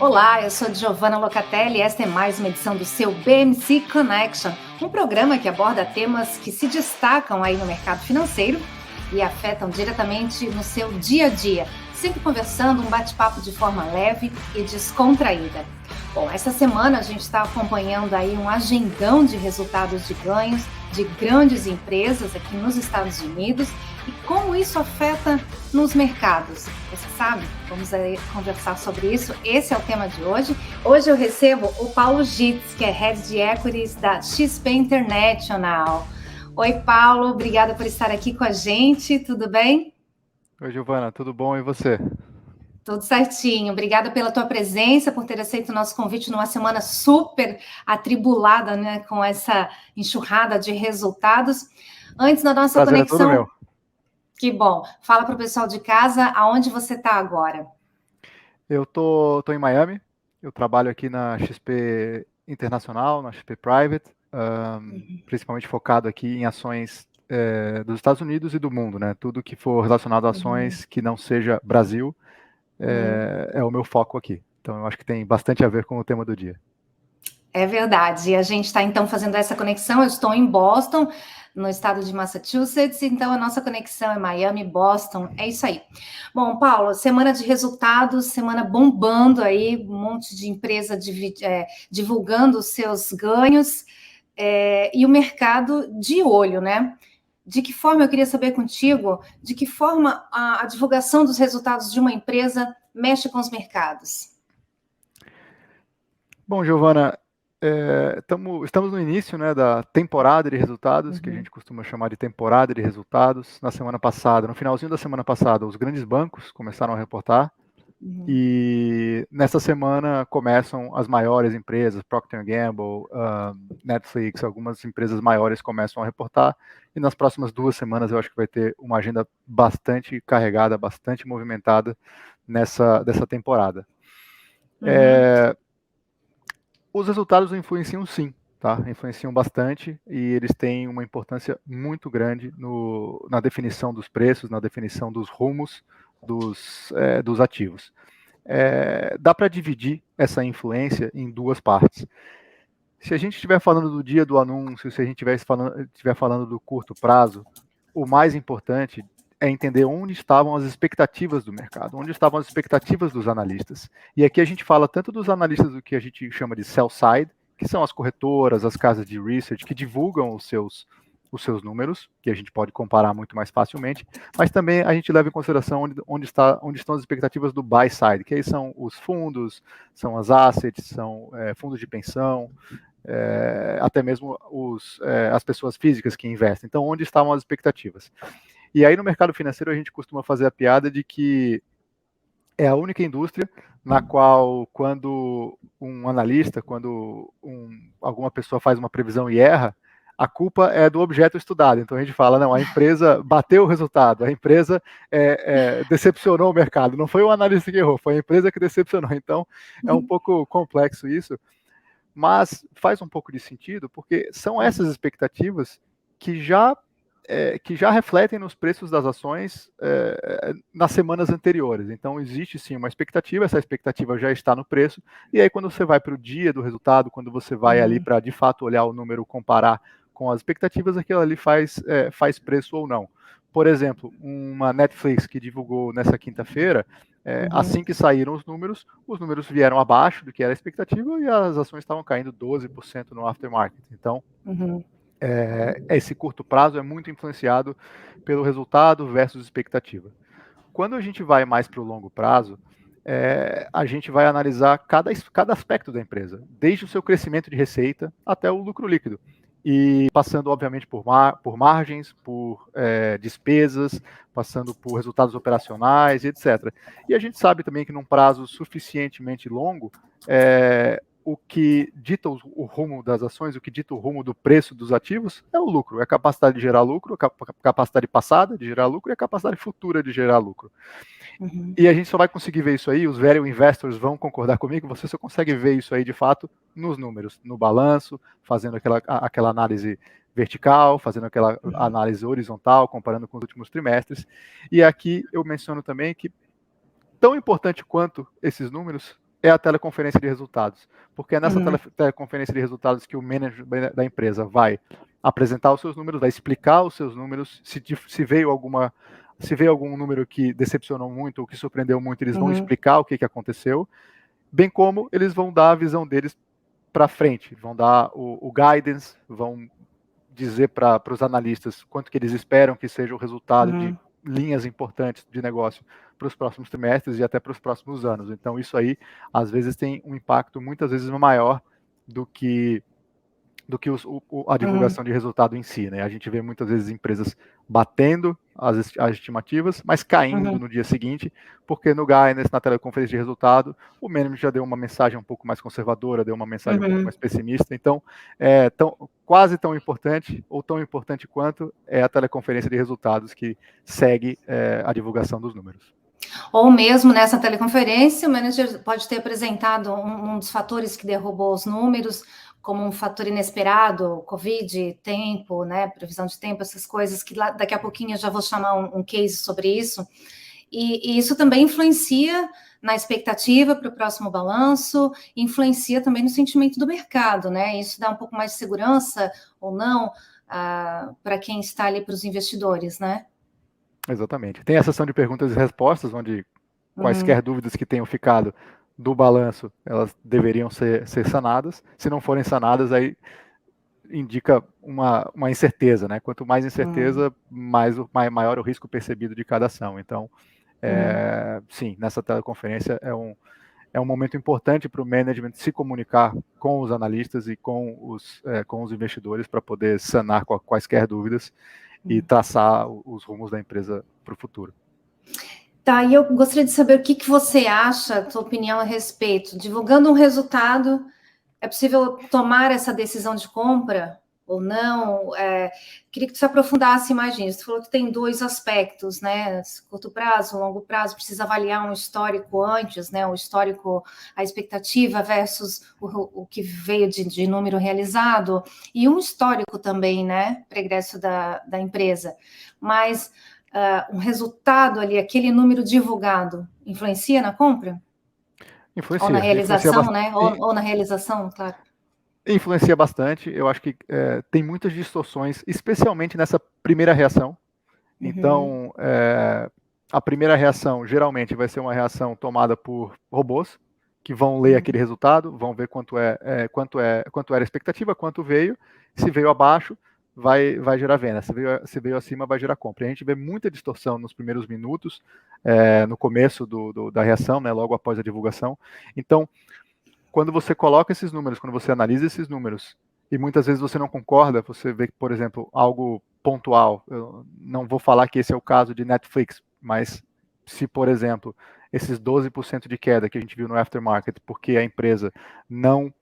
Olá, eu sou Giovanna Locatelli e esta é mais uma edição do seu BMC Connection, um programa que aborda temas que se destacam aí no mercado financeiro e afetam diretamente no seu dia a dia, sempre conversando, um bate-papo de forma leve e descontraída. Bom, essa semana a gente está acompanhando aí um agendão de resultados de ganhos de grandes empresas aqui nos Estados Unidos e como isso afeta nos mercados. Você sabe? Vamos aí conversar sobre isso. Esse é o tema de hoje. Hoje eu recebo o Paulo Gitz, que é Head de Equities da XP International. Oi, Paulo, obrigada por estar aqui com a gente. Tudo bem? Oi, Giovana, tudo bom? E você? Tudo certinho. Obrigada pela tua presença, por ter aceito o nosso convite numa semana super atribulada, né, com essa enxurrada de resultados. Antes da nossa Prazer é todo meu. conexão, que bom. Fala para o pessoal de casa, aonde você está agora? Eu tô em Miami, eu trabalho aqui na XP Internacional, na XP Private, principalmente focado aqui em ações dos Estados Unidos e do mundo, né? Tudo que for relacionado a ações que não seja Brasil é o meu foco aqui. Então eu acho que tem bastante a ver com o tema do dia. É verdade. E a gente está, então, fazendo essa conexão. Eu estou em Boston, no estado de Massachusetts, então a nossa conexão é Miami, Boston. É isso aí. Bom, Paulo, semana de resultados, semana bombando aí, um monte de empresa divulgando os seus ganhos e o mercado de olho, né? De que forma, eu queria saber contigo, de que forma a divulgação dos resultados de uma empresa mexe com os mercados? Bom, Giovana, estamos no início, né, da temporada de resultados, que a gente costuma chamar de temporada de resultados. Na semana passada, no finalzinho da semana passada, os grandes bancos começaram a reportar. E nessa semana começam as maiores empresas, Procter & Gamble, Netflix, algumas empresas maiores começam a reportar. E nas próximas 2 semanas eu acho que vai ter uma agenda bastante carregada, bastante movimentada dessa temporada. Os resultados influenciam sim, tá? Influenciam bastante e eles têm uma importância muito grande na definição dos preços, na definição dos rumos dos ativos. Dá para dividir essa influência em 2 partes. Se a gente estiver falando do dia do anúncio, se a gente estiver falando do curto prazo, o mais importante é entender onde estavam as expectativas do mercado, onde estavam as expectativas dos analistas. E aqui a gente fala tanto dos analistas do que a gente chama de sell side, que são as corretoras, as casas de research, que divulgam os seus números, que a gente pode comparar muito mais facilmente, mas também a gente leva em consideração onde estão as expectativas do buy side, que aí são os fundos, são as assets, são fundos de pensão, até mesmo as pessoas físicas que investem. Então, onde estavam as expectativas? E aí, no mercado financeiro, a gente costuma fazer a piada de que é a única indústria na qual, quando um analista, quando alguma pessoa faz uma previsão e erra, a culpa é do objeto estudado. Então a gente fala, não, a empresa bateu o resultado, a empresa decepcionou o mercado. Não foi o analista que errou, foi a empresa que decepcionou. Então é um pouco complexo isso, mas faz um pouco de sentido, porque são essas expectativas que já refletem nos preços das ações nas semanas anteriores. Então, existe sim uma expectativa, essa expectativa já está no preço, e aí quando você vai para o dia do resultado, quando você vai ali para de fato olhar o número, comparar com as expectativas, aquilo ali faz preço ou não. Por exemplo, uma Netflix que divulgou nessa quinta-feira, assim que saíram os números vieram abaixo do que era a expectativa e as ações estavam caindo 12% no aftermarket. Então, esse curto prazo é muito influenciado pelo resultado versus expectativa. Quando a gente vai mais para o longo prazo, a gente vai analisar cada aspecto da empresa, desde o seu crescimento de receita até o lucro líquido. E passando, obviamente, por margens, por despesas, passando por resultados operacionais, etc. E a gente sabe também que num prazo suficientemente longo, o que dita o rumo das ações, o que dita o rumo do preço dos ativos é o lucro, é a capacidade de gerar lucro, a capacidade passada de gerar lucro e a capacidade futura de gerar lucro. E a gente só vai conseguir ver isso aí, os value investors vão concordar comigo, você só consegue ver isso aí de fato nos números, no balanço, fazendo aquela análise vertical, fazendo aquela análise horizontal, comparando com os últimos trimestres. E aqui eu menciono também que, tão importante quanto esses números, é a teleconferência de resultados, porque é nessa teleconferência de resultados que o manager da empresa vai apresentar os seus números, vai explicar os seus números, se veio algum número que decepcionou muito ou que surpreendeu muito, eles vão explicar o que aconteceu, bem como eles vão dar a visão deles para frente, vão dar o guidance, vão dizer para os analistas quanto que eles esperam que seja o resultado de linhas importantes de negócio para os próximos trimestres e até para os próximos anos. Então, isso aí, às vezes, tem um impacto muitas vezes maior do que a divulgação de resultado em si, né? A gente vê muitas vezes empresas batendo as estimativas, mas caindo no dia seguinte, porque no guidance, na teleconferência de resultado, o management já deu uma mensagem um pouco mais conservadora, deu uma mensagem um pouco mais pessimista, então quase tão importante, ou tão importante quanto, é a teleconferência de resultados que segue a divulgação dos números. Ou mesmo nessa teleconferência, o manager pode ter apresentado um dos fatores que derrubou os números, como um fator inesperado, Covid, tempo, né, previsão de tempo, essas coisas que daqui a pouquinho eu já vou chamar um case sobre isso. E isso também influencia na expectativa para o próximo balanço, influencia também no sentimento do mercado, né? Isso dá um pouco mais de segurança ou não para quem está ali, para os investidores, né? Exatamente. Tem a sessão de perguntas e respostas, onde quaisquer dúvidas que tenham ficado do balanço, elas deveriam ser sanadas. Se não forem sanadas, aí indica uma incerteza, né? Quanto mais incerteza, maior o risco percebido de cada ação. Então, sim, nessa teleconferência é um momento importante para o management se comunicar com os analistas e com os investidores para poder sanar quaisquer dúvidas e traçar os rumos da empresa para o futuro. Tá, e eu gostaria de saber o que você acha, a sua opinião a respeito. Divulgando um resultado, é possível tomar essa decisão de compra ou não? Queria que você aprofundasse mais nisso. Você falou que tem dois aspectos, né? Curto prazo, longo prazo, precisa avaliar um histórico antes, né? O histórico, a expectativa versus o que veio de número realizado, e um histórico também, né? Pregresso da empresa. Mas um resultado ali, aquele número divulgado, influencia na compra? Influencia. Ou na realização, né? Ou na realização, claro. Influencia bastante. Eu acho que tem muitas distorções, especialmente nessa primeira reação. Então, a primeira reação geralmente vai ser uma reação tomada por robôs que vão ler aquele resultado, vão ver quanto era a expectativa, quanto veio. Se veio abaixo, vai gerar venda. Se veio acima, vai gerar compra. E a gente vê muita distorção nos primeiros minutos, no começo da reação, né, logo após a divulgação. Então, quando você coloca esses números, quando você analisa esses números, e muitas vezes você não concorda, você vê, por exemplo, algo pontual. Eu não vou falar que esse é o caso de Netflix, mas se, por exemplo, esses 12% de queda que a gente viu no aftermarket, porque a empresa não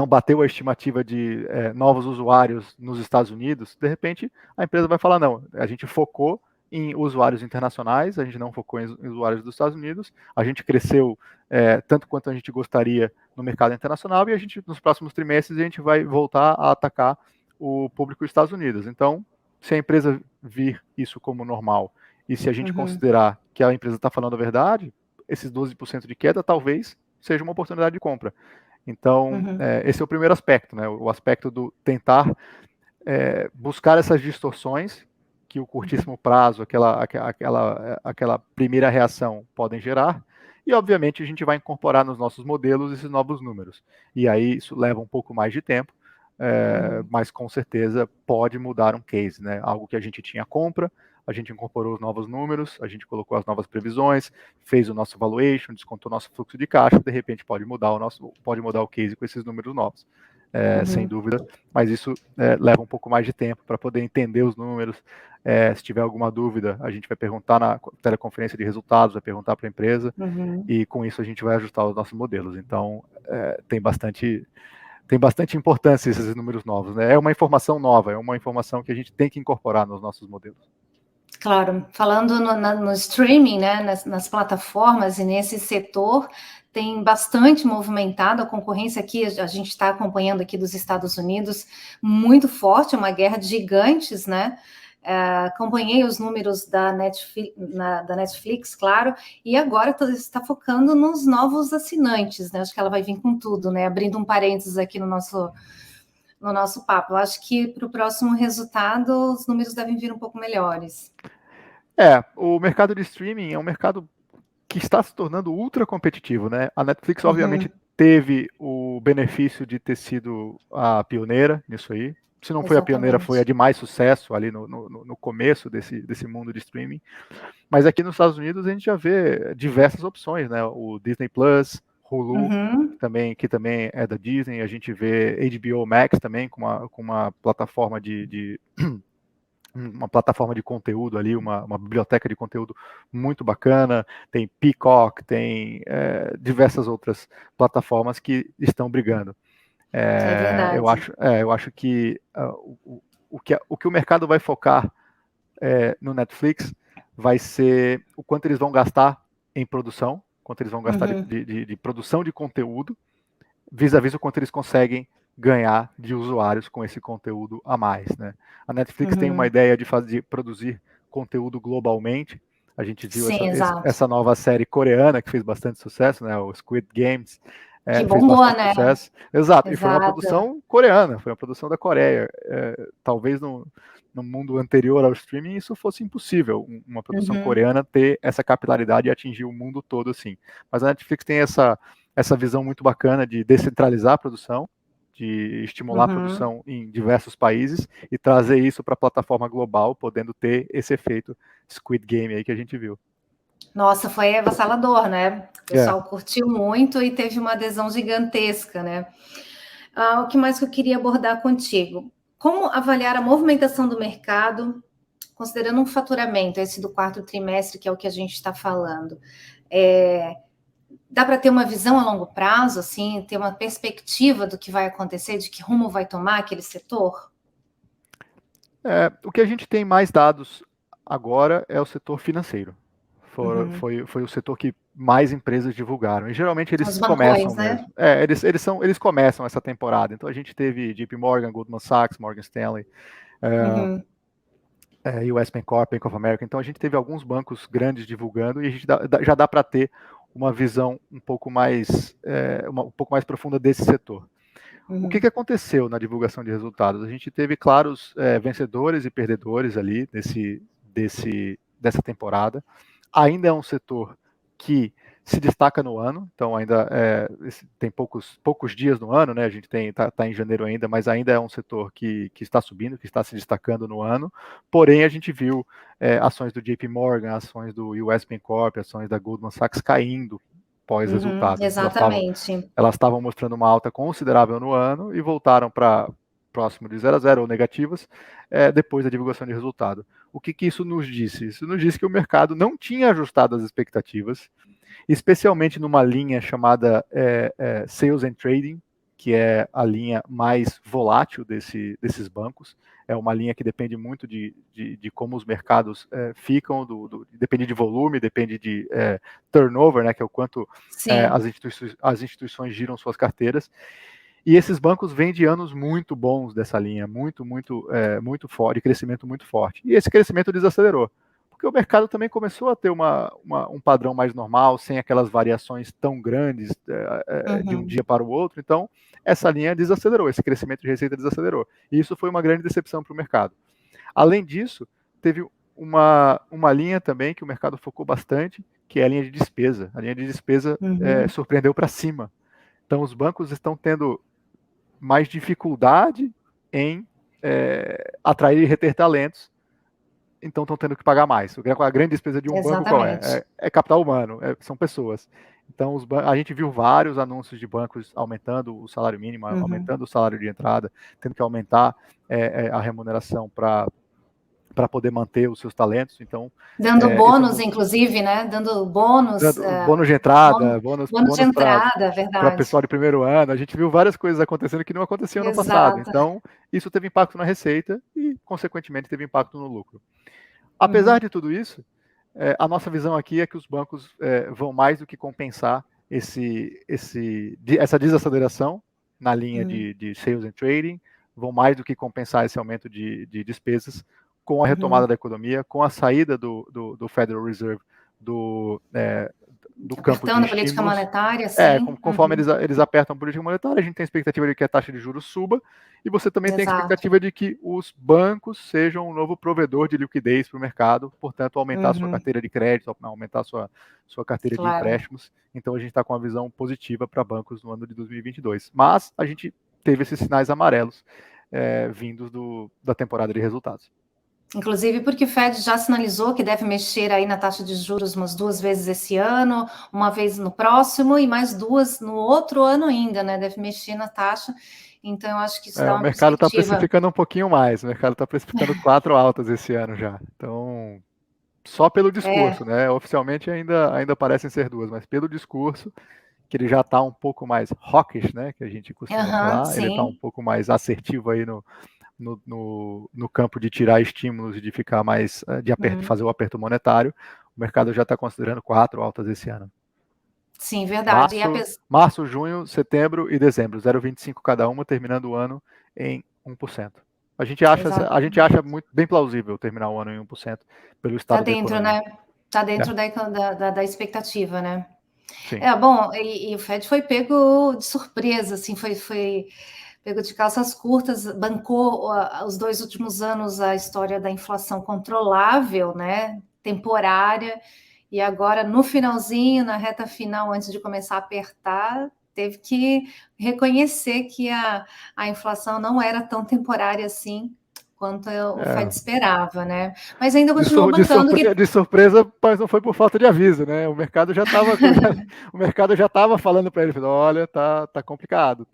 bateu a estimativa de novos usuários nos Estados Unidos, de repente a empresa vai falar, não, a gente focou em usuários internacionais, a gente não focou em usuários dos Estados Unidos, a gente cresceu tanto quanto a gente gostaria no mercado internacional, e a gente, nos próximos trimestres, a gente vai voltar a atacar o público dos Estados Unidos. Então, se a empresa vir isso como normal, e se a gente considerar que a empresa está falando a verdade, esses 12% de queda talvez seja uma oportunidade de compra. Então, esse é o primeiro aspecto, né? O aspecto do tentar buscar essas distorções que o curtíssimo prazo, aquela primeira reação podem gerar, e obviamente a gente vai incorporar nos nossos modelos esses novos números. E aí isso leva um pouco mais de tempo, mas com certeza pode mudar um case, né? Algo que a gente tinha compra, a gente incorporou os novos números, a gente colocou as novas previsões, fez o nosso valuation, descontou o nosso fluxo de caixa, de repente pode mudar o case com esses números novos. Sem dúvida, mas isso leva um pouco mais de tempo para poder entender os números. Se tiver alguma dúvida, a gente vai perguntar na teleconferência de resultados, vai perguntar para a empresa, e com isso a gente vai ajustar os nossos modelos. Então, tem bastante importância esses números novos, né? É uma informação nova, é uma informação que a gente tem que incorporar nos nossos modelos. Claro, falando no streaming, né, nas plataformas e nesse setor, tem bastante movimentado a concorrência aqui, a gente está acompanhando aqui dos Estados Unidos, muito forte, uma guerra de gigantes, né? Acompanhei os números da Netflix, claro, e agora está focando nos novos assinantes, né? Acho que ela vai vir com tudo, né? Abrindo um parênteses aqui no nosso papo. Eu acho que para o próximo resultado os números devem vir um pouco melhores. O mercado de streaming é um mercado que está se tornando ultra competitivo, né? A Netflix, obviamente, teve o benefício de ter sido a pioneira nisso aí. Se não foi a pioneira, foi a de mais sucesso ali no começo desse mundo de streaming. Mas aqui nos Estados Unidos a gente já vê diversas opções, né? O Disney Plus, Hulu, que também é da Disney. A gente vê HBO Max também com uma plataforma uma plataforma de conteúdo ali, uma biblioteca de conteúdo muito bacana, tem Peacock, tem diversas outras plataformas que estão brigando. É verdade. Eu acho que o que o mercado vai focar no Netflix vai ser o quanto eles vão gastar em produção, quanto eles vão gastar de produção de conteúdo, vis-a-vis o quanto eles conseguem ganhar de usuários com esse conteúdo a mais, né? A Netflix tem uma ideia de produzir conteúdo globalmente. A gente viu essa nova série coreana que fez bastante sucesso, né? O Squid Games. Que bombou, né? Sucesso. Exato. E foi uma produção coreana, foi uma produção da Coreia. Talvez no mundo anterior ao streaming isso fosse impossível, uma produção coreana ter essa capilaridade e atingir o mundo todo assim. Mas a Netflix tem essa visão muito bacana de descentralizar a produção, de estimular a produção em diversos países e trazer isso para a plataforma global, podendo ter esse efeito Squid Game aí que a gente viu. Nossa, foi avassalador, né? O pessoal curtiu muito e teve uma adesão gigantesca, né? O que mais que eu queria abordar contigo? Como avaliar a movimentação do mercado, considerando um faturamento, esse do quarto trimestre, que é o que a gente está falando? Dá para ter uma visão a longo prazo, assim, ter uma perspectiva do que vai acontecer, de que rumo vai tomar aquele setor? O que a gente tem mais dados agora é o setor financeiro. Foi o setor que mais empresas divulgaram. E geralmente eles começam mesmo. Eles começam essa temporada. Então a gente teve JP Morgan, Goldman Sachs, Morgan Stanley, US Bancorp, Bank of America. Então a gente teve alguns bancos grandes divulgando e a gente já dá para ter uma visão um pouco mais profunda desse setor. O que aconteceu na divulgação de resultados? A gente teve claros vencedores e perdedores ali dessa temporada. Ainda é um setor que se destaca no ano, então ainda tem poucos dias no ano, né? A gente está em janeiro ainda, mas ainda é um setor que está subindo, que está se destacando no ano. Porém, a gente viu ações do JP Morgan, ações do US Bancorp, ações da Goldman Sachs caindo pós-resultado. Exatamente. Elas estavam mostrando uma alta considerável no ano e voltaram para próximo de 0 a 0 ou negativas depois da divulgação de resultado. O que isso nos disse? Isso nos disse que o mercado não tinha ajustado as expectativas, especialmente numa linha chamada Sales and Trading, que é a linha mais volátil desses bancos. É uma linha que depende muito de como os mercados ficam, depende de volume, depende de turnover, né, que é o quanto as instituições giram suas carteiras. E esses bancos vêm de anos muito bons dessa linha, muito forte, de crescimento muito forte. E esse crescimento desacelerou, porque o mercado também começou a ter um padrão mais normal, sem aquelas variações tão grandes de um dia para o outro. Então, essa linha desacelerou, esse crescimento de receita desacelerou. E isso foi uma grande decepção para o mercado. Além disso, teve uma linha também que o mercado focou bastante, que é a linha de despesa. A linha de despesa surpreendeu para cima. Então, os bancos estão tendo mais dificuldade em atrair e reter talentos, então estão tendo que pagar mais. A grande despesa de um banco qual é? É capital humano, são pessoas. Então a gente viu vários anúncios de bancos aumentando o salário mínimo, aumentando o salário de entrada, tendo que aumentar a remuneração para poder manter os seus talentos. Então, dando bônus, inclusive, né? Dando bônus. Bônus de entrada, bônus de entrada, verdade. Para pessoal de primeiro ano. A gente viu várias coisas acontecendo que não aconteciam no passado. Então, isso teve impacto na receita e, consequentemente, teve impacto no lucro. Apesar de tudo isso, a nossa visão aqui é que os bancos vão mais do que compensar essa desaceleração na linha de sales and trading, vão mais do que compensar esse aumento de despesas com a retomada da economia, com a saída do Federal Reserve do campo de Apertando a política estímulos. monetária, sim. Conforme eles apertam a política monetária, a gente tem a expectativa de que a taxa de juros suba, e você também tem a expectativa de que os bancos sejam um novo provedor de liquidez para o mercado, portanto, aumentar a sua carteira de crédito, aumentar a sua carteira de empréstimos. Então, a gente está com uma visão positiva para bancos no ano de 2022. Mas a gente teve esses sinais amarelos vindos da temporada de resultados. Inclusive porque o Fed já sinalizou que deve mexer aí na taxa de juros umas 2 vezes esse ano, uma vez no próximo e mais 2 no outro ano ainda, né? Deve mexer na taxa. Então, eu acho que isso dá uma perspectiva. O mercado está precificando um pouquinho mais. O mercado está precificando 4 altas esse ano já. Então, só pelo discurso, né? Oficialmente ainda parecem ser 2, mas pelo discurso, que ele já está um pouco mais hawkish, né? Que a gente costuma falar. Sim. Ele está um pouco mais assertivo aí no campo de tirar estímulos e de ficar mais, fazer o aperto monetário. O mercado já está considerando 4 altas esse ano. Sim, verdade. Março, junho, setembro e dezembro, 0,25 cada uma, terminando o ano em 1%. A gente acha bem plausível terminar o ano em 1% pelo estado da economia. Né? Está dentro da expectativa, né? Sim. Bom, e o Fed foi pego de surpresa, assim, foi pego de calças curtas, bancou os 2 últimos anos a história da inflação controlável, né? Temporária. E agora, no finalzinho, na reta final, antes de começar a apertar, teve que reconhecer que a inflação não era tão temporária assim quanto o Fed esperava, né? Mas ainda continuou bancando de surpresa, mas não foi por falta de aviso, né? O mercado já estava falando para ele, olha, tá complicado,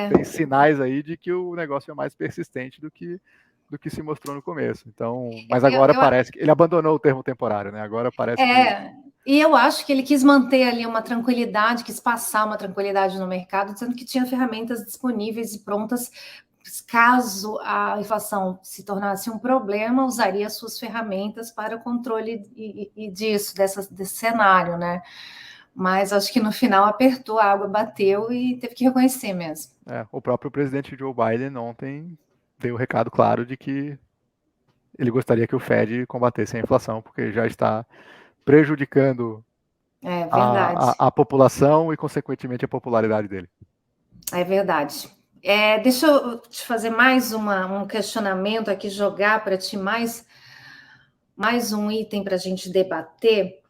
tem sinais aí de que o negócio é mais persistente do que se mostrou no começo. Então, mas agora parece que ele abandonou o termo temporário, né? Agora parece que... E eu acho que ele quis manter ali uma tranquilidade, quis passar uma tranquilidade no mercado, dizendo que tinha ferramentas disponíveis e prontas. Caso a inflação se tornasse um problema, usaria suas ferramentas para o controle desse cenário, né? Mas acho que no final apertou, a água bateu e teve que reconhecer mesmo. O próprio presidente Joe Biden ontem deu o recado claro de que ele gostaria que o Fed combatesse a inflação, porque já está prejudicando a população e, consequentemente, a popularidade dele. É verdade. Deixa eu te fazer mais um questionamento aqui, jogar para ti mais um item para a gente debater.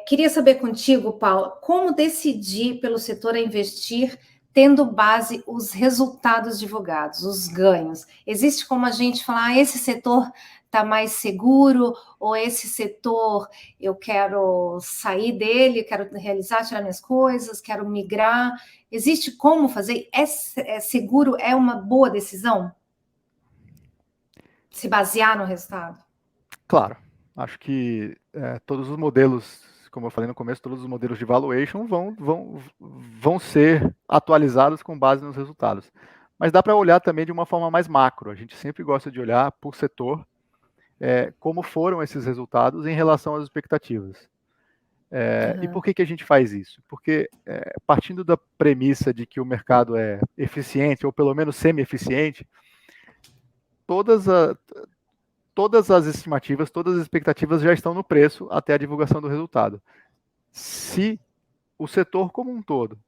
Queria saber contigo, Paula, como decidir pelo setor a investir tendo base os resultados divulgados, os ganhos? Existe como a gente falar, esse setor está mais seguro, ou esse setor eu quero sair dele, quero tirar minhas coisas, quero migrar? Existe como fazer? É seguro? É uma boa decisão? Se basear no resultado? Claro. Acho que todos os modelos, como eu falei no começo, todos os modelos de valuation vão ser atualizados com base nos resultados. Mas dá para olhar também de uma forma mais macro. A gente sempre gosta de olhar por setor como foram esses resultados em relação às expectativas. E por que a gente faz isso? Porque partindo da premissa de que o mercado é eficiente, ou pelo menos semi-eficiente, todas as estimativas, todas as expectativas já estão no preço até a divulgação do resultado. Se o setor como um todo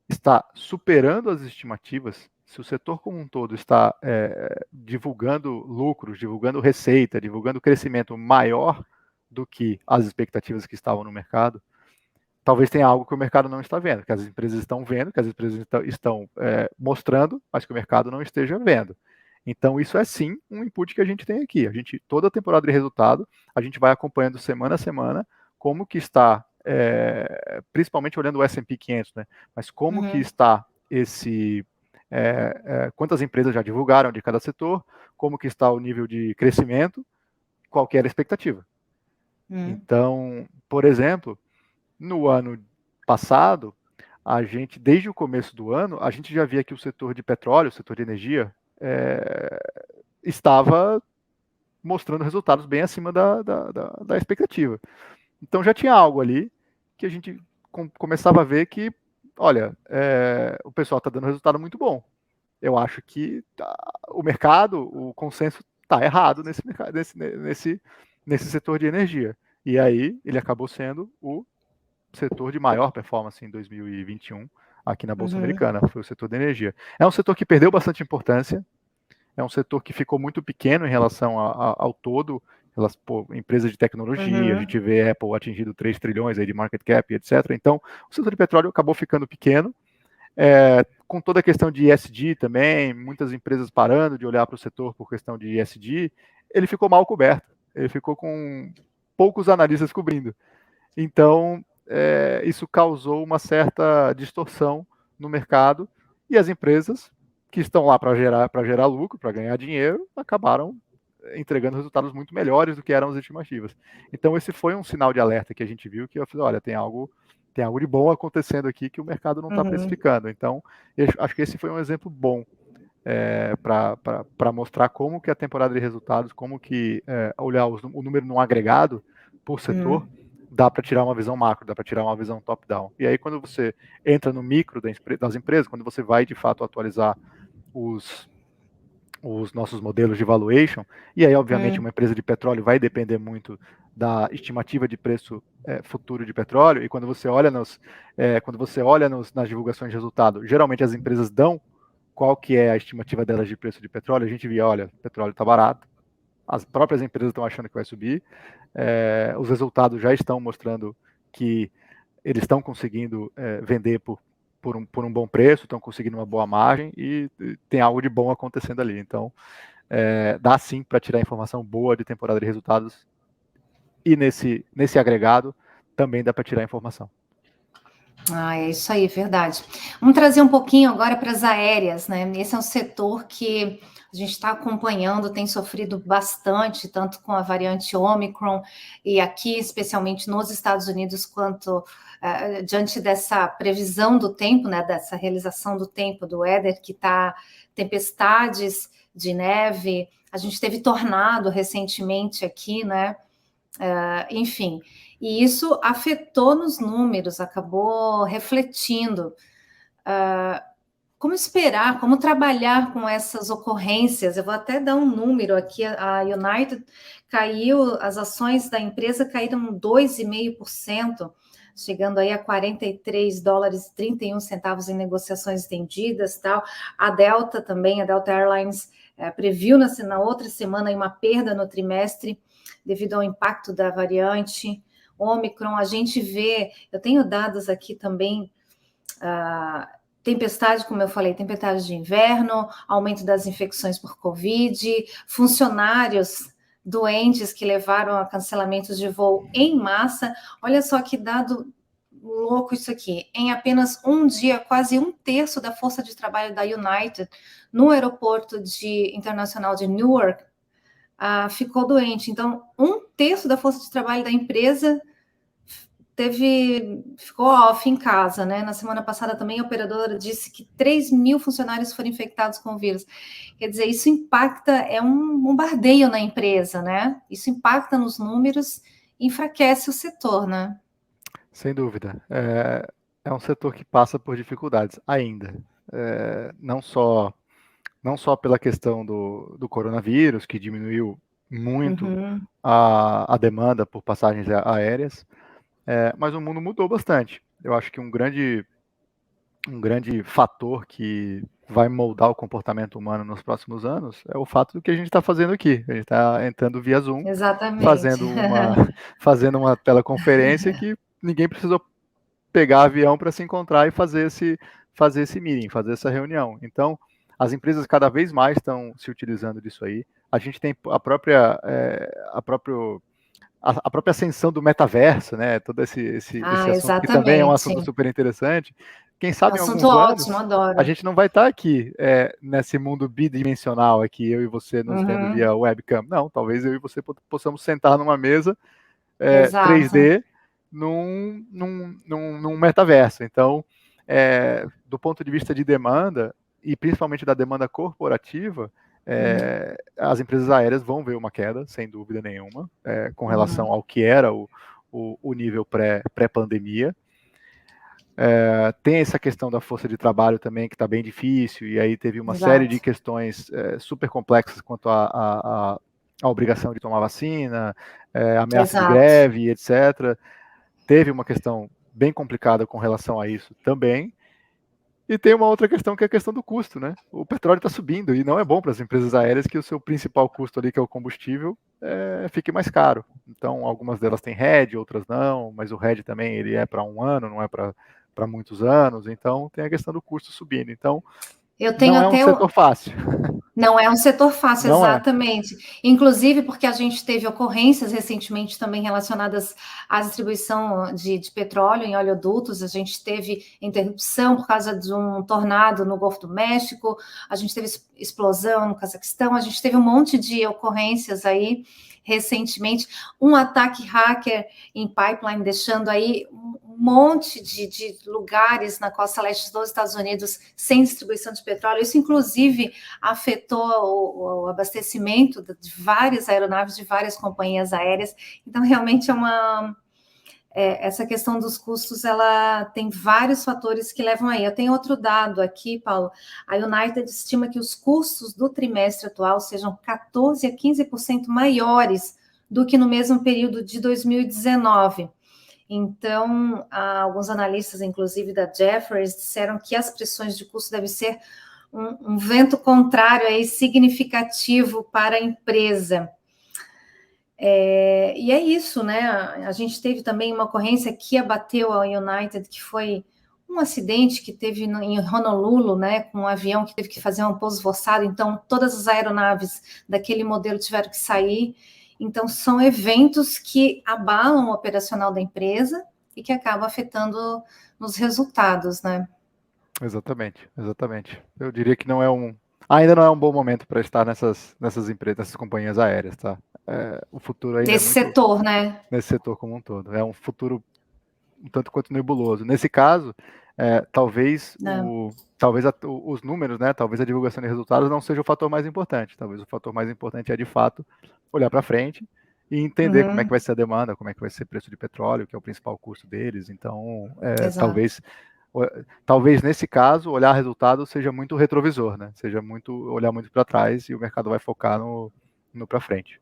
está superando as estimativas, se o setor como um todo está divulgando lucros, divulgando receita, divulgando crescimento maior do que as expectativas que estavam no mercado, talvez tenha algo que o mercado não está vendo, que as empresas estão vendo, que as empresas estão mostrando, mas que o mercado não esteja vendo. Então, isso é sim um input que a gente tem aqui. Toda a temporada de resultado, a gente vai acompanhando semana a semana como que está, principalmente olhando o S&P 500, né? Mas como que está quantas empresas já divulgaram de cada setor, como que está o nível de crescimento, qual que era a expectativa. Então, por exemplo, no ano passado, desde o começo do ano, a gente já via que o setor de petróleo, o setor de energia, estava mostrando resultados bem acima da expectativa. Então já tinha algo ali que a gente começava a ver que, olha, o pessoal está dando resultado muito bom. Eu acho que o mercado, o consenso está errado nesse mercado, nesse setor de energia. E aí ele acabou sendo o setor de maior performance em 2021 aqui na Bolsa Americana, foi o setor de energia. É um setor que perdeu bastante importância, é um setor que ficou muito pequeno em relação ao todo, empresas de tecnologia, a gente vê Apple atingindo 3 trilhões aí de market cap, etc. Então, o setor de petróleo acabou ficando pequeno, com toda a questão de ESG também, muitas empresas parando de olhar para o setor por questão de ESG, ele ficou mal coberto, ele ficou com poucos analistas cobrindo. Então, isso causou uma certa distorção no mercado e as empresas que estão lá para gerar lucro, para ganhar dinheiro, acabaram entregando resultados muito melhores do que eram as estimativas. Então, esse foi um sinal de alerta que a gente viu, que eu falei, olha, tem algo de bom acontecendo aqui que o mercado não está precificando. Então, eu acho que esse foi um exemplo bom para mostrar como que a temporada de resultados, como que olhar o número num agregado por setor, dá para tirar uma visão macro, dá para tirar uma visão top-down. E aí, quando você entra no micro das empresas, quando você vai, de fato, atualizar os nossos modelos de valuation, e aí, obviamente, uma empresa de petróleo vai depender muito da estimativa de preço futuro de petróleo, e quando você olha nas divulgações de resultado, geralmente as empresas dão qual que é a estimativa delas de preço de petróleo, a gente via, olha, o petróleo está barato, as próprias empresas estão achando que vai subir, os resultados já estão mostrando que eles estão conseguindo vender por um bom preço, estão conseguindo uma boa margem e tem algo de bom acontecendo ali. Então, dá sim para tirar informação boa de temporada de resultados e nesse agregado também dá para tirar informação. É isso aí, verdade. Vamos trazer um pouquinho agora para as aéreas, né? Esse é um setor que a gente está acompanhando, tem sofrido bastante, tanto com a variante Omicron e aqui, especialmente nos Estados Unidos, quanto diante dessa previsão do tempo, né? Dessa realização do tempo do weather, que está tempestades de neve, a gente teve tornado recentemente aqui, né? Enfim, e isso afetou nos números, acabou refletindo. Como esperar, como trabalhar com essas ocorrências? Eu vou até dar um número aqui, a United caiu, as ações da empresa caíram 2,5%, chegando aí a 43 dólares e 31 centavos em negociações estendidas, tal. A Delta também, a Delta Airlines previu na outra semana aí uma perda no trimestre, devido ao impacto da variante Omicron. A gente vê, eu tenho dados aqui também, tempestade, como eu falei, tempestade de inverno, aumento das infecções por Covid, funcionários doentes que levaram a cancelamentos de voo em massa. Olha só que dado louco isso aqui. Em apenas um dia, quase um terço da força de trabalho da United no aeroporto internacional de Newark ficou doente. Então, um terço da força de trabalho da empresa ficou off em casa, né? Na semana passada também a operadora disse que 3 mil funcionários foram infectados com o vírus. Quer dizer, isso impacta, é um bombardeio na empresa, né? Isso impacta nos números e enfraquece o setor, né? Sem dúvida. É um setor que passa por dificuldades ainda. Não só pela questão do coronavírus, que diminuiu muito a demanda por passagens aéreas, mas o mundo mudou bastante. Eu acho que um grande fator que vai moldar o comportamento humano nos próximos anos é o fato do que a gente está fazendo aqui. A gente está entrando via Zoom, exatamente, fazendo uma teleconferência que ninguém precisou pegar avião para se encontrar e fazer esse meeting, fazer essa reunião. Então, as empresas cada vez mais estão se utilizando disso aí. A gente tem a própria ascensão do metaverso, né? Todo esse assunto que também é um assunto super interessante. Quem sabe em alguns anos adoro. A gente não vai estar aqui nesse mundo bidimensional aqui, eu e você nos vendo via webcam. Não, talvez eu e você possamos sentar numa mesa 3D num metaverso. Então, do ponto de vista de demanda, e principalmente da demanda corporativa, as empresas aéreas vão ver uma queda, sem dúvida nenhuma, com relação ao que era o nível pré-pandemia. Tem essa questão da força de trabalho também, que está bem difícil, e aí teve uma série Exato. de questões super complexas quanto à obrigação de tomar vacina, ameaça de Exato. greve, etc. Teve uma questão bem complicada com relação a isso também. E tem uma outra questão, que é a questão do custo, né? O petróleo está subindo e não é bom para as empresas aéreas que o seu principal custo ali, que é o combustível, fique mais caro. Então, algumas delas têm hedge, outras não, mas o hedge também ele é para um ano, não é para muitos anos. Então, tem a questão do custo subindo. Então, Eu tenho não é um até setor fácil. Não é um setor fácil, Não é. exatamente. Inclusive porque a gente teve ocorrências recentemente também relacionadas à distribuição de petróleo em oleodutos. A gente teve interrupção por causa de um tornado no Golfo do México, a gente teve explosão no Cazaquistão, a gente teve um monte de ocorrências aí recentemente. Um ataque hacker em pipeline, deixando aí um monte de lugares na costa leste dos Estados Unidos sem distribuição de petróleo. Isso, inclusive, afetou o abastecimento de várias aeronaves, de várias companhias aéreas. Então, realmente essa questão dos custos, ela tem vários fatores que levam aí. Eu tenho outro dado aqui, Paulo. A United estima que os custos do trimestre atual sejam 14 a 15% maiores do que no mesmo período de 2019. Então, alguns analistas, inclusive da Jefferies, disseram que as pressões de custo devem ser um vento contrário aí significativo para a empresa. E é isso, né? A gente teve também uma ocorrência que abateu a United, que foi um acidente que teve em Honolulu, né? Com um avião que teve que fazer um pouso forçado, então todas as aeronaves daquele modelo tiveram que sair. Então, são eventos que abalam o operacional da empresa e que acabam afetando nos resultados, né? Exatamente, exatamente. Eu diria que ainda não é um bom momento para estar nessas empresas, nessas companhias aéreas, tá? O futuro ainda é Desse muito setor, né? nesse setor como um todo. É um futuro um tanto quanto nebuloso. Nesse caso, talvez os números, né? Talvez a divulgação de resultados não seja o fator mais importante. Talvez o fator mais importante é de fato olhar para frente e entender como é que vai ser a demanda, como é que vai ser o preço de petróleo, que é o principal custo deles. Então, talvez nesse caso olhar resultado seja muito retrovisor, né? Seja muito olhar muito para trás e o mercado vai focar no para frente.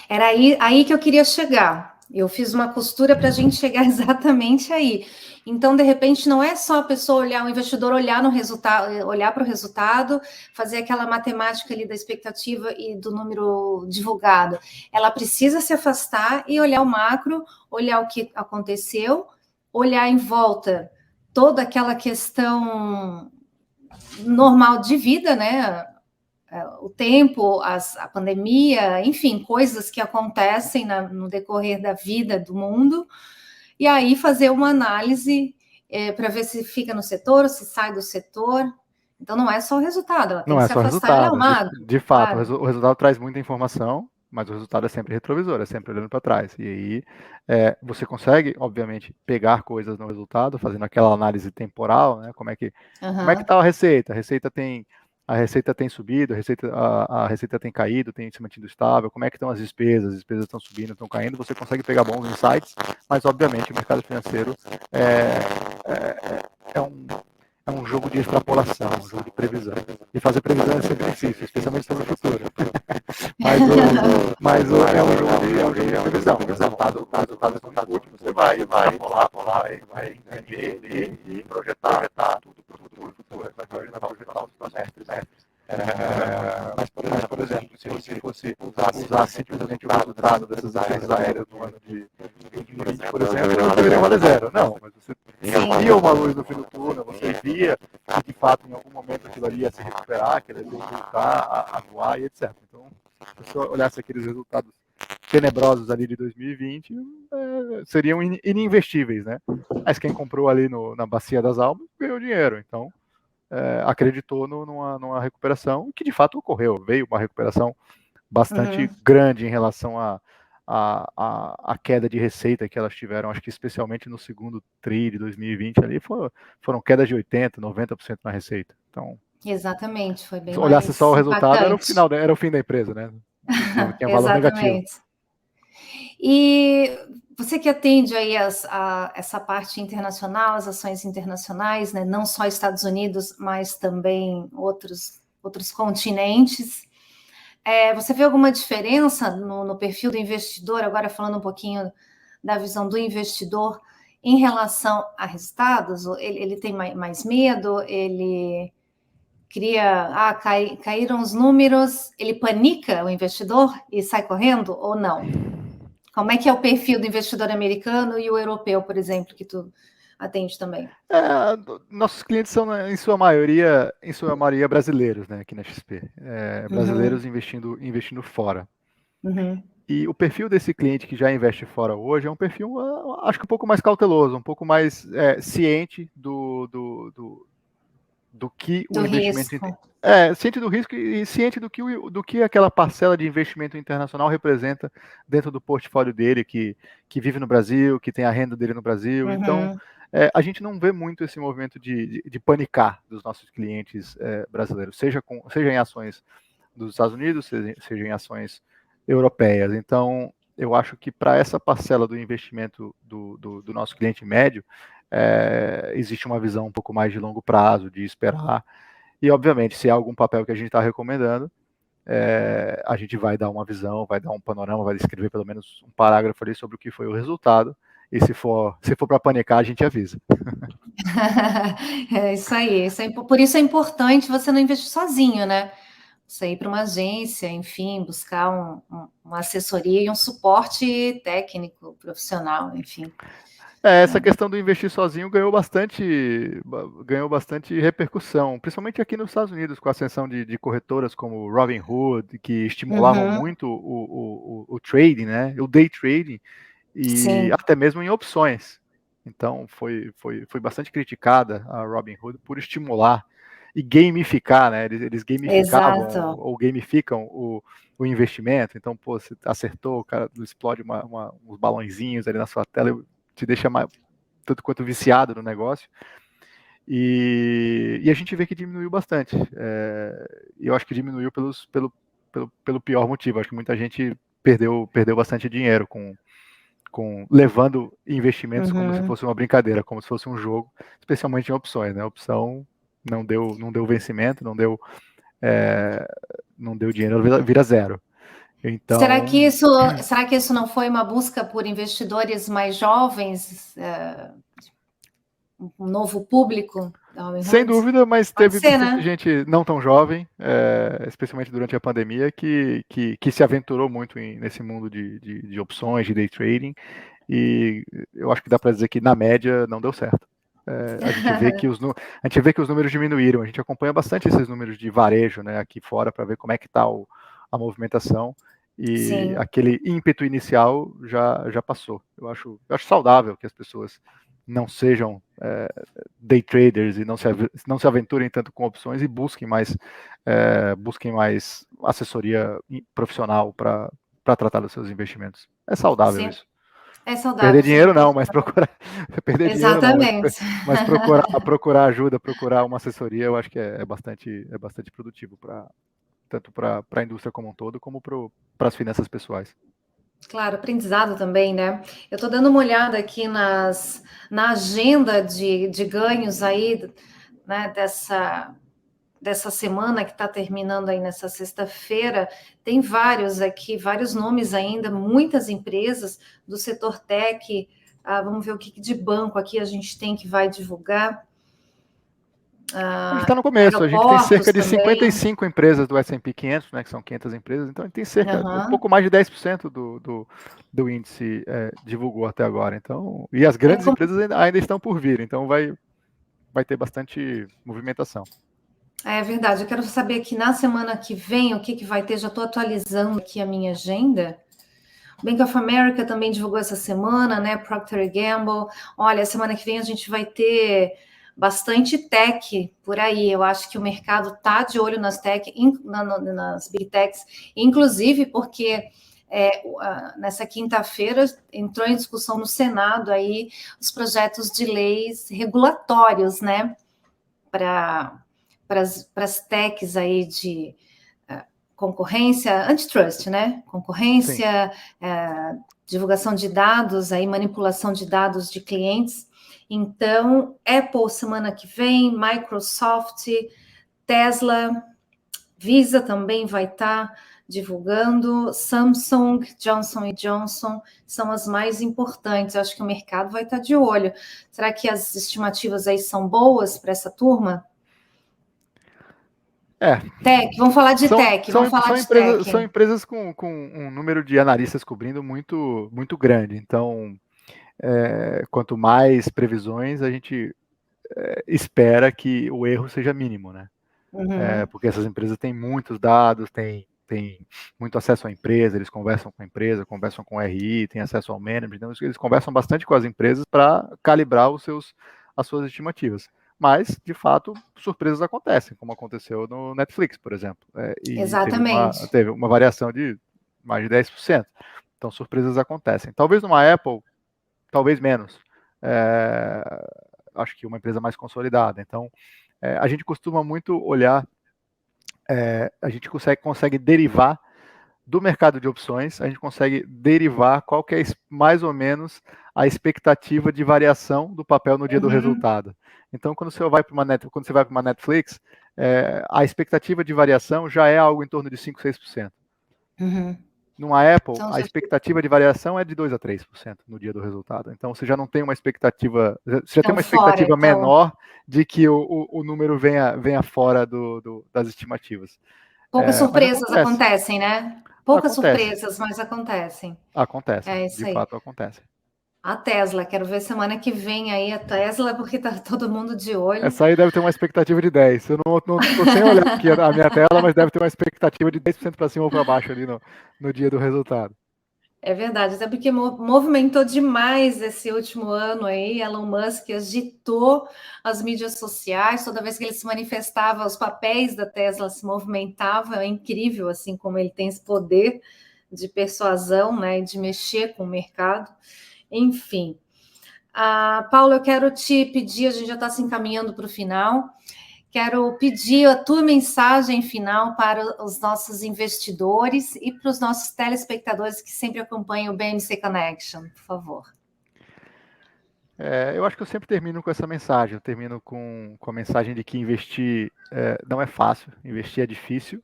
Era aí que eu queria chegar. Eu fiz uma costura para a gente chegar exatamente aí. Então, de repente, não é só a pessoa olhar, o investidor olhar no resultado, olhar para o resultado, fazer aquela matemática ali da expectativa e do número divulgado. Ela precisa se afastar e olhar o macro, olhar o que aconteceu, olhar em volta toda aquela questão normal de vida, né? O tempo, a pandemia, enfim, coisas que acontecem no decorrer da vida do mundo, e aí fazer uma análise para ver se fica no setor ou se sai do setor. Então, não é só o resultado, ela tem Não que é se só afastar e olhar o resultado. macro. De fato, Claro. o resultado traz muita informação, mas o resultado é sempre retrovisor, é sempre olhando para trás. E aí você consegue, obviamente, pegar coisas no resultado, fazendo aquela análise temporal, né? Como é que está a receita? A receita tem subido, a receita tem caído, tem se mantido estável, como é que estão as despesas estão subindo, estão caindo, você consegue pegar bons insights, mas obviamente o mercado financeiro é um jogo de extrapolação, um jogo de previsão. E fazer previsão é sempre difícil, especialmente sobre o futuro. mas é um jogo de previsão. O resultado é último. Você vai entender e projetar tudo para o futuro. Vai projetar os próximos trimestres. Mas, por exemplo, se você fosse usar simplesmente o resultado dessas empresas aéreas no ano de 2020, por exemplo, não deveria valer zero. Não, mas você via uma luz no fim do túnel, você via que, de fato, em algum momento aquilo ali ia se recuperar, que ele ia voltar a voar e etc. Então, se a pessoa olhasse aqueles resultados tenebrosos ali de 2020, seriam ininvestíveis, né? Mas quem comprou ali na Bacia das Almas ganhou dinheiro. Então, acreditou numa recuperação, que de fato ocorreu. Veio uma recuperação bastante grande em relação à queda de receita que elas tiveram, acho que especialmente no segundo TRI de 2020 ali, foram quedas de 80%, 90% na receita. Então, Exatamente, foi bem se olhasse mais só o resultado, impactante. era o fim da empresa, né? Tinha valor negativo. Exatamente. E você que atende aí essa parte internacional, as ações internacionais, né? Não só Estados Unidos, mas também outros continentes. Você vê alguma diferença no perfil do investidor, agora falando um pouquinho da visão do investidor em relação a resultados? Ele tem mais medo, ele cria, caíram os números, ele panica o investidor e sai correndo ou não? Como é que é o perfil do investidor americano e o europeu, por exemplo, que tu atende também? Nossos clientes são, em sua maioria brasileiros, né, aqui na XP. Brasileiros investindo fora. Uhum. E o perfil desse cliente que já investe fora hoje é um perfil, acho que um pouco mais cauteloso, um pouco mais ciente do que o investimento... ciente do risco e ciente do que aquela parcela de investimento internacional representa dentro do portfólio dele, que vive no Brasil, que tem a renda dele no Brasil. Então, a gente não vê muito esse movimento de panicar dos nossos clientes brasileiros, seja em ações dos Estados Unidos, seja em ações europeias. Então, eu acho que para essa parcela do investimento do nosso cliente médio, existe uma visão um pouco mais de longo prazo, de esperar. E, obviamente, se há algum papel que a gente está recomendando, a gente vai dar uma visão, vai dar um panorama, vai escrever pelo menos um parágrafo ali sobre o que foi o resultado. E se for para panicar, a gente avisa. É isso aí. Por isso é importante você não investir sozinho, né? Você ir para uma agência, enfim, buscar uma assessoria e um suporte técnico, profissional, enfim. Essa questão do investir sozinho ganhou bastante repercussão, principalmente aqui nos Estados Unidos, com a ascensão de corretoras como Robinhood, que estimulavam muito o trading, né? O day trading, e até mesmo em opções. Então, foi bastante criticada a Robinhood por estimular e gamificar, né? Eles gamificavam ou gamificam o investimento. Então, pô, você acertou, o cara explode uns balãozinhos ali na sua tela, te deixa tanto quanto viciado no negócio. E a gente vê que diminuiu bastante. E eu acho que diminuiu pelo pior motivo. Acho que muita gente perdeu bastante dinheiro levando investimentos como se fosse uma brincadeira, como se fosse um jogo, especialmente em opções, né? A opção não deu vencimento, não deu dinheiro, vira zero. Então, será que isso não foi uma busca por investidores mais jovens, um novo público? Sem dúvida, mas teve bastante gente não tão jovem, especialmente durante a pandemia, que se aventurou muito nesse mundo de opções, de day trading, e eu acho que dá para dizer que, na média, não deu certo. A gente vê que os números diminuíram, a gente acompanha bastante esses números de varejo, né, aqui fora, para ver como é que está a movimentação, e aquele ímpeto inicial já passou. Eu acho saudável que as pessoas não sejam day traders e não se aventurem tanto com opções e busquem mais assessoria profissional para tratar dos seus investimentos. É saudável isso. É saudável. Perder dinheiro não, mas perder dinheiro não, mas procurar ajuda, procurar uma assessoria, eu acho que é bastante produtivo tanto para a indústria como um todo, como para as finanças pessoais. Claro, aprendizado também, né? Eu estou dando uma olhada aqui na agenda de ganhos aí, né, dessa semana que está terminando aí nessa sexta-feira. Tem vários nomes ainda, muitas empresas do setor tech. Vamos ver o que de banco aqui a gente tem que vai divulgar. A gente está no começo, a gente tem cerca de 55 empresas do S&P 500, né, que são 500 empresas, então a gente tem cerca um pouco mais de 10% do índice divulgou até agora. Então, e as grandes empresas ainda estão por vir, então vai ter bastante movimentação. É verdade, eu quero saber aqui na semana que vem o que vai ter, já estou atualizando aqui a minha agenda. Bank of America também divulgou essa semana, né? Procter & Gamble. Olha, semana que vem a gente vai ter bastante tech por aí. Eu acho que o mercado está de olho nas nas big techs, inclusive porque nessa quinta-feira entrou em discussão no Senado aí os projetos de leis regulatórios, né? Para as techs aí concorrência, antitrust, né? Concorrência, divulgação de dados, aí manipulação de dados de clientes. Então, Apple semana que vem, Microsoft, Tesla, Visa também vai estar divulgando, Samsung, Johnson Johnson são as mais importantes. Eu acho que o mercado vai estar de olho. Será que as estimativas aí são boas para essa turma? Tech, vamos falar de tech, São empresas com um número de analistas cobrindo muito, muito grande. Então, quanto mais previsões, a gente espera que o erro seja mínimo, né? Porque essas empresas têm muitos dados, têm muito acesso à empresa, eles conversam com a empresa, conversam com o RI, têm acesso ao management, então eles conversam bastante com as empresas para calibrar as suas estimativas. Mas, de fato, surpresas acontecem, como aconteceu no Netflix, por exemplo. E exatamente. Teve uma variação de mais de 10%. Então, surpresas acontecem. Talvez numa Apple, talvez menos. Acho que uma empresa mais consolidada. Então, a gente costuma muito olhar, a gente consegue derivar do mercado de opções, a gente consegue derivar qual que é mais ou menos a expectativa de variação do papel no dia do resultado. Então, quando você vai para uma Netflix, a expectativa de variação já é algo em torno de 5%, 6%. Numa Apple, então, a expectativa de variação é de 2% a 3% no dia do resultado. Então, você já não tem uma expectativa, você já tem uma expectativa menor de que o número venha fora das estimativas. Poucas surpresas acontecem, né? Poucas surpresas, mas acontecem. Acontecem, de fato acontecem. A Tesla, quero ver semana que vem aí a Tesla, porque tá todo mundo de olho. Essa aí deve ter uma expectativa de 10. Eu não tô sem olhar aqui a minha tela, mas deve ter uma expectativa de 10% para cima ou para baixo ali no dia do resultado. É verdade, até porque movimentou demais esse último ano aí. Elon Musk agitou as mídias sociais, toda vez que ele se manifestava, os papéis da Tesla se movimentavam. É incrível assim como ele tem esse poder de persuasão, né, de mexer com o mercado. Enfim, Paulo, eu quero te pedir, a gente já está se encaminhando para o final, quero pedir a tua mensagem final para os nossos investidores e para os nossos telespectadores que sempre acompanham o BMC Connection, por favor. Eu acho que eu sempre termino com essa mensagem, eu termino com a mensagem de que investir não é fácil, investir é difícil,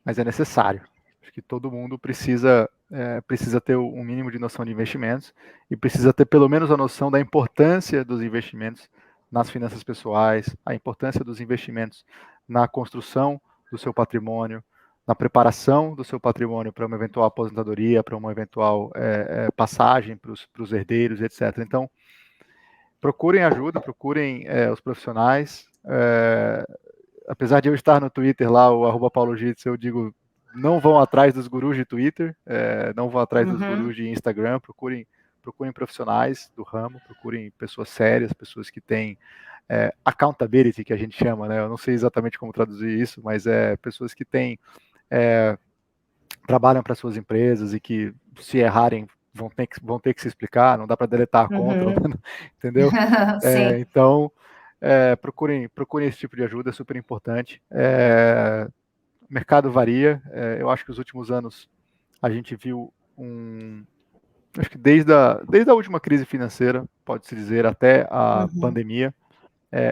mas é necessário. Acho que todo mundo precisa ter um mínimo de noção de investimentos e precisa ter pelo menos a noção da importância dos investimentos nas finanças pessoais, a importância dos investimentos na construção do seu patrimônio, na preparação do seu patrimônio para uma eventual aposentadoria, para uma eventual passagem para os herdeiros, etc. Então, procurem ajuda, procurem os profissionais. Apesar de eu estar no Twitter lá, o @PauloGitz, eu digo, não vão atrás dos gurus de Twitter, não vão atrás dos gurus de Instagram, procurem profissionais do ramo, procurem pessoas sérias, pessoas que têm accountability, que a gente chama, né? Eu não sei exatamente como traduzir isso, mas pessoas que trabalham para suas empresas e que, se errarem, vão ter que se explicar, não dá para deletar a conta, entendeu? Então, procurem esse tipo de ajuda, é super importante. O mercado varia, eu acho que os últimos anos a gente viu acho que desde a última crise financeira, pode-se dizer, até a pandemia,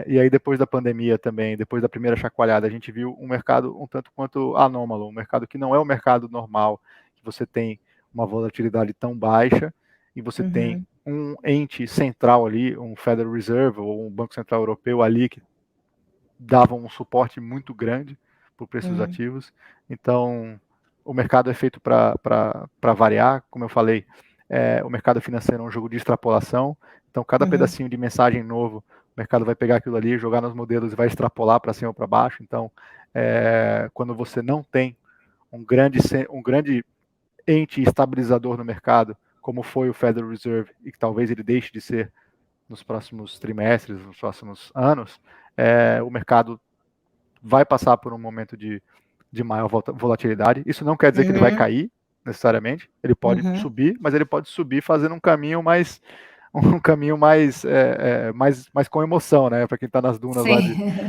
e aí depois da pandemia também, depois da primeira chacoalhada, a gente viu um mercado um tanto quanto anômalo, um mercado que não é o mercado normal, que você tem uma volatilidade tão baixa e você tem um ente central ali, um Federal Reserve ou um Banco Central Europeu ali que davam um suporte muito grande para o preço dos ativos. Então, o mercado é feito para variar, como eu falei, o mercado financeiro é um jogo de extrapolação, então cada pedacinho de mensagem novo, o mercado vai pegar aquilo ali, jogar nos modelos e vai extrapolar para cima ou para baixo. Então, quando você não tem um grande ente estabilizador no mercado, como foi o Federal Reserve, e que talvez ele deixe de ser nos próximos trimestres, nos próximos anos, o mercado vai passar por um momento de maior volatilidade. Isso não quer dizer que ele vai cair, necessariamente. Ele pode subir, mas ele pode subir fazendo um caminho mais um caminho mais com emoção, né? Para quem está nas dunas lá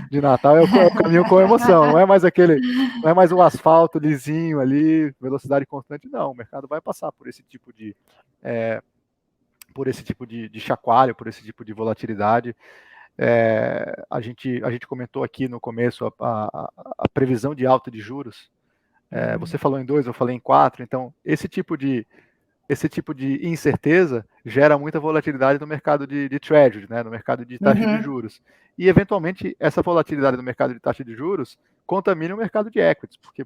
de Natal, é o caminho com emoção, não é mais o asfalto lisinho ali, velocidade constante, não. O mercado vai passar por esse tipo de chacoalho, por esse tipo de volatilidade. A gente comentou aqui no começo a previsão de alta de juros. Você falou em 2, eu falei em 4, então esse tipo de incerteza gera muita volatilidade no mercado de treasury, né, no mercado de taxa de juros. E, eventualmente, essa volatilidade no mercado de taxa de juros contamina o mercado de equities, porque,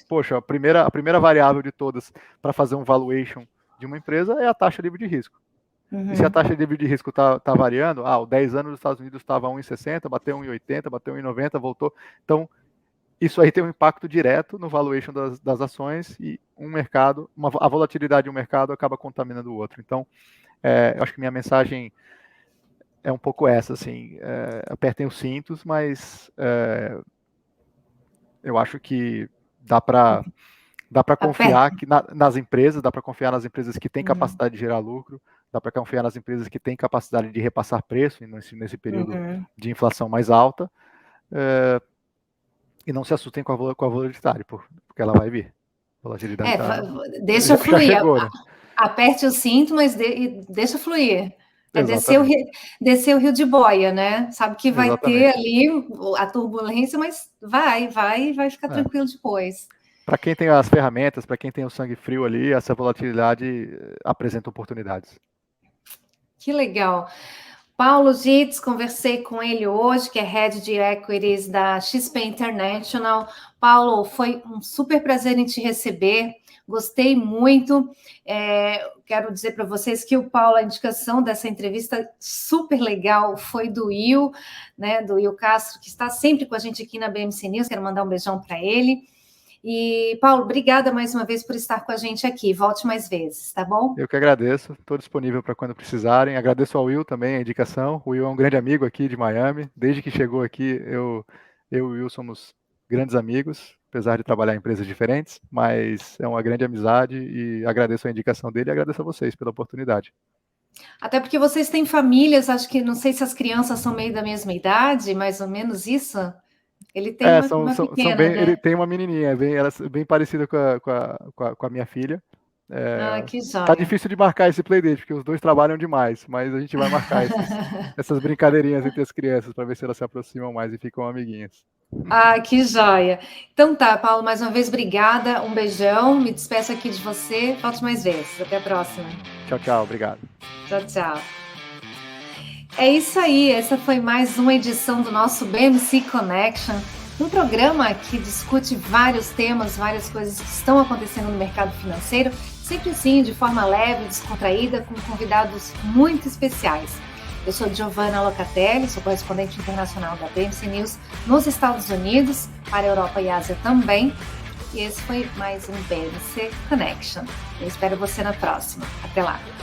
poxa, a primeira variável de todas para fazer um valuation de uma empresa é a taxa livre de risco. E se a taxa livre de risco está variando, o 10 anos dos Estados Unidos estava a 1,60, bateu 1,80, bateu 1,90, voltou. Então, isso aí tem um impacto direto no valuation das ações e a volatilidade de um mercado acaba contaminando o outro. Então, eu acho que minha mensagem é um pouco essa, assim, apertem os cintos, mas eu acho que dá para confiar nas empresas, dá para confiar nas empresas que têm capacidade de gerar lucro, dá para confiar nas empresas que têm capacidade de repassar preço nesse período de inflação mais alta. E não se assustem com a volatilidade, porque ela vai vir. A volatilidade deixa fluir. Já chegou, né? Aperte o cinto, mas deixa fluir. Descer o rio de boia, né? Sabe que vai ter ali a turbulência, mas vai ficar tranquilo depois. Para quem tem as ferramentas, para quem tem o sangue frio ali, essa volatilidade apresenta oportunidades. Que legal. Paulo Gitz, conversei com ele hoje, que é Head de Equities da XP International. Paulo, foi um super prazer em te receber, gostei muito. Quero dizer para vocês que o Paulo, a indicação dessa entrevista super legal foi do Will, né, do Will Castro, que está sempre com a gente aqui na BMC News, quero mandar um beijão para ele. E, Paulo, obrigada mais uma vez por estar com a gente aqui. Volte mais vezes, tá bom? Eu que agradeço. Estou disponível para quando precisarem. Agradeço ao Will também a indicação. O Will é um grande amigo aqui de Miami. Desde que chegou aqui, eu e o Will somos grandes amigos, apesar de trabalhar em empresas diferentes, mas é uma grande amizade e agradeço a indicação dele e agradeço a vocês pela oportunidade. Até porque vocês têm famílias, acho que, não sei se as crianças são meio da mesma idade, mais ou menos isso. Ele tem uma pequena, né? Ele tem uma menininha, ela é bem parecida com a minha filha. Que joia. Tá difícil de marcar esse playdate, porque os dois trabalham demais, mas a gente vai marcar essas brincadeirinhas entre as crianças para ver se elas se aproximam mais e ficam amiguinhas. Que joia. Então tá, Paulo, mais uma vez, obrigada, um beijão, me despeço aqui de você, volte mais vezes, até a próxima. Tchau, obrigado. Tchau. É isso aí, essa foi mais uma edição do nosso BMC Connection, um programa que discute vários temas, várias coisas que estão acontecendo no mercado financeiro, sempre assim, de forma leve, descontraída, com convidados muito especiais. Eu sou Giovanna Locatelli, sou correspondente internacional da BMC News nos Estados Unidos, para a Europa e Ásia também. E esse foi mais um BMC Connection. Eu espero você na próxima. Até lá!